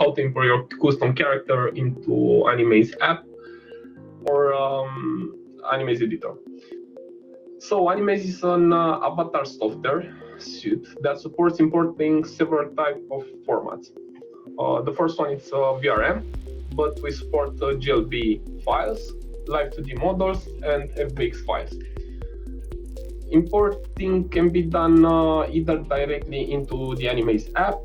how to import your custom character into Animaze app or Animaze editor. So Animaze is an avatar software suite that supports importing several types of formats. The first one is VRM, but we support GLB files, Live 2D models, and FBX files. Importing can be done either directly into the Animaze app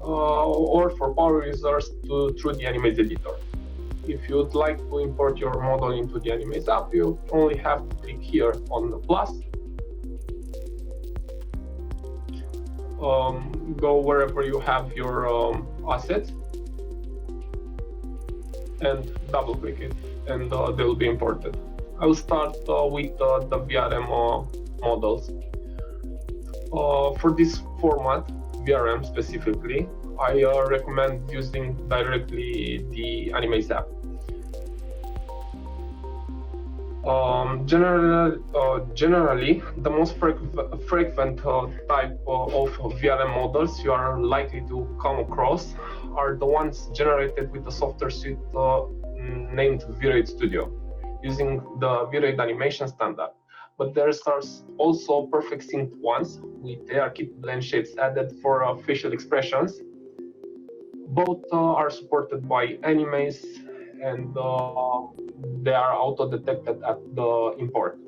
or for power users through the Animaze editor. If you'd like to import your model into the Animaze app, you only have to click here on the plus, go wherever you have your assets, and double click it, and they will be imported. I will start with the VRM models. For this format, VRM specifically, I recommend using directly the Animaze app. Generally, the most frequent type of VRM models you are likely to come across are the ones generated with the software suite named V-Ray Studio, using the V-Ray animation standard. But there are also perfect synced ones with ARKit blend shapes added for facial expressions. Both are supported by Animaze, and they are auto-detected at the import.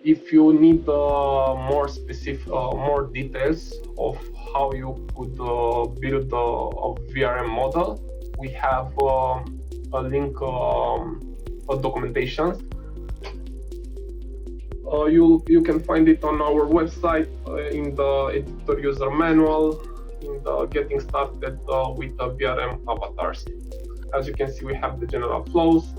If you need more details of how you could build a VRM model, we have a link of documentation. You can find it on our website in the editor user manual, in the getting started with the VRM avatars. As you can see, we have the general flows,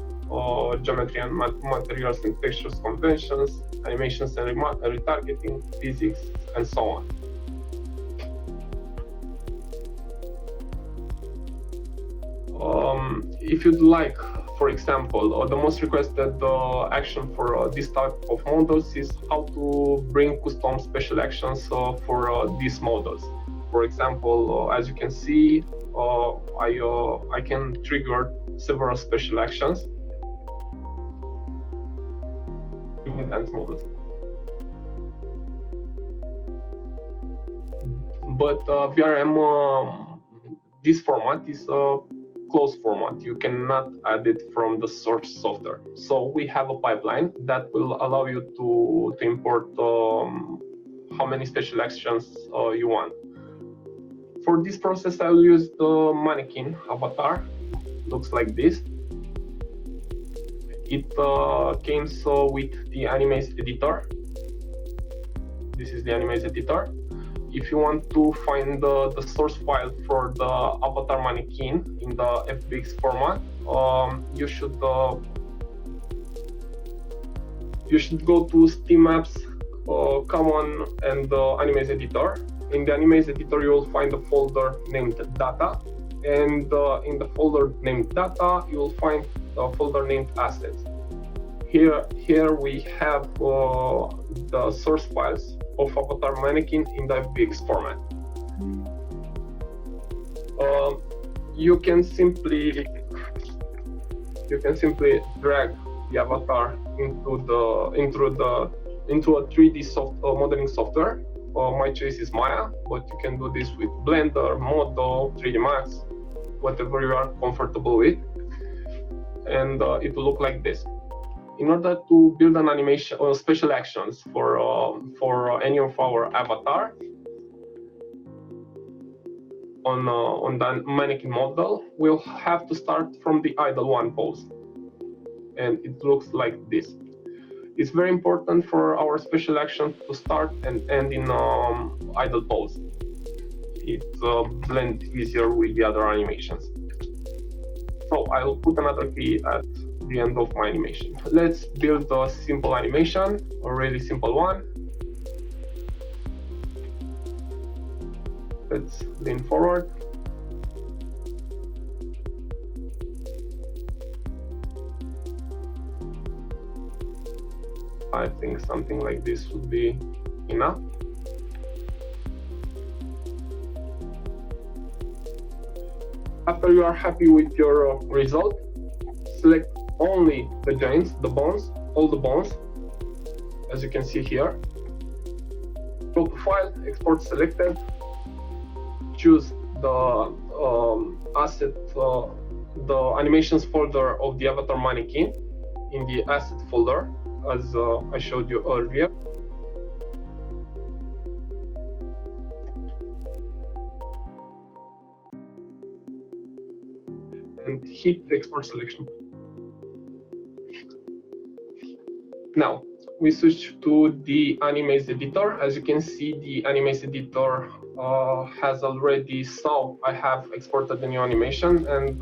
geometry and materials and textures conventions, animations and retargeting, physics, and so on. If you'd like, for example, the most requested action for this type of models is how to bring custom special actions for these models. For example, as you can see, I can trigger several special actions in dance models. But VRM, this format is a closed format. You cannot add it from the source software. So we have a pipeline that will allow you to import how many special actions you want. For this process, I will use the mannequin avatar. Looks like this. It came with the Animaze editor. This is the Animaze editor. If you want to find the source file for the avatar mannequin in the FBX format, you should go to Steam Apps, Common, and Animaze editor. In the Animaze editor, you will find a folder named Data, and in the folder named Data, you will find a folder named Assets. Here we have the source files of avatar mannequin in the FBX format. You can simply drag the avatar into a 3D modeling software. My choice is Maya, but you can do this with Blender, Modo, 3D Max, whatever you are comfortable with, and it will look like this. In order to build an animation or special actions for any of our avatar on the mannequin model, we'll have to start from the idle one pose, and it looks like this. It's very important for our special action to start and end in idle pose. It blends easier with the other animations. So I'll put another key at the end of my animation. Let's build a simple animation, a really simple one. Let's lean forward. I think something like this would be enough. After you are happy with your result, select only the joints, the bones, all the bones, as you can see here. Go to File, Export Selected, choose the asset, the animations folder of the avatar mannequin in the asset folder, as I showed you earlier. And hit Export Selection. Now, we switch to the Animaze editor. As you can see, the Animaze editor has already saw I have exported the new animation, and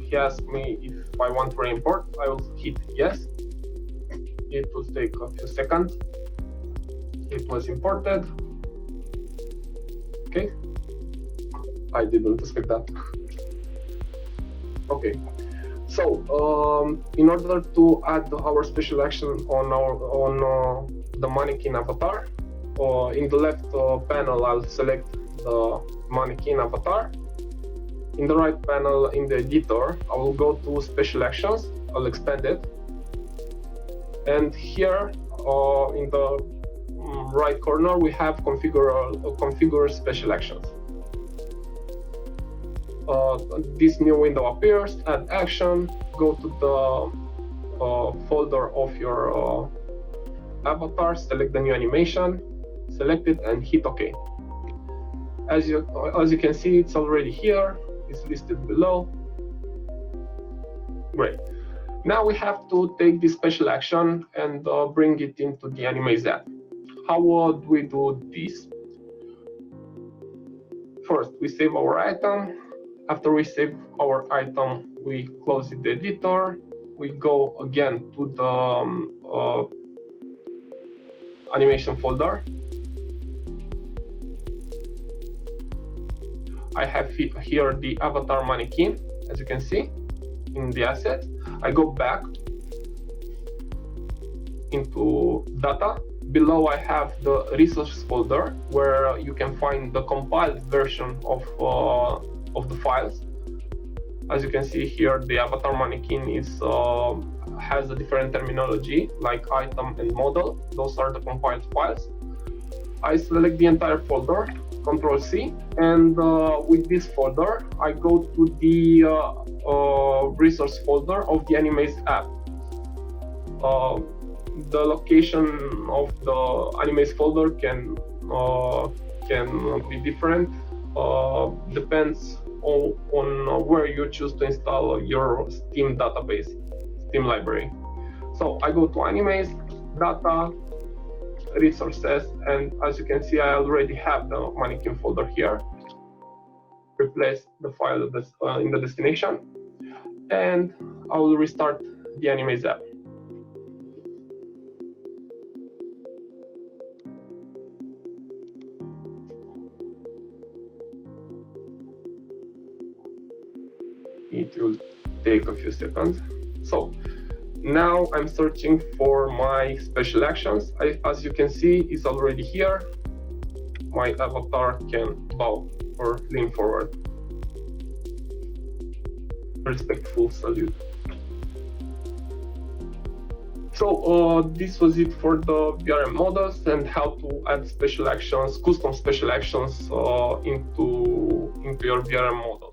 he asked me if I want to re-import. I will hit yes. It will take a few seconds. It was imported. Okay. I didn't expect that. Okay. So, in order to add our special action on the mannequin avatar, in the left panel, I'll select the mannequin avatar. In the right panel, in the editor, I will go to special actions. I'll expand it, and here in the right corner, we have configure special actions. This new window appears, add action, go to the folder of your avatar, select the new animation, select it and hit OK. As you can see, it's already here, it's listed below. Great. Now we have to take this special action and bring it into the Animaze app. How do we do this? First, we save our item. After we save our item, we close the editor. We go again to the animation folder. I have here the avatar mannequin, as you can see in the asset. I go back into data. Below I have the resource folder where you can find the compiled version of the files. As you can see here, the avatar mannequin has a different terminology like item and model. Those are the compiled files. I select the entire folder, Control C, and with this folder, I go to the resource folder of the Animaze app. The location of the Animaze folder can be different. Depends on where you choose to install your Steam database, Steam library. So I go to Animaze, Data, Resources, and as you can see, I already have the mannequin folder here. Replace the file that's in the destination, and I will restart the Animaze app. It will take a few seconds. So now I'm searching for my special actions. As you can see, it's already here. My avatar can bow or lean forward. Respectful salute. So this was it for the VRM models and how to add special actions, custom special actions into your VRM model.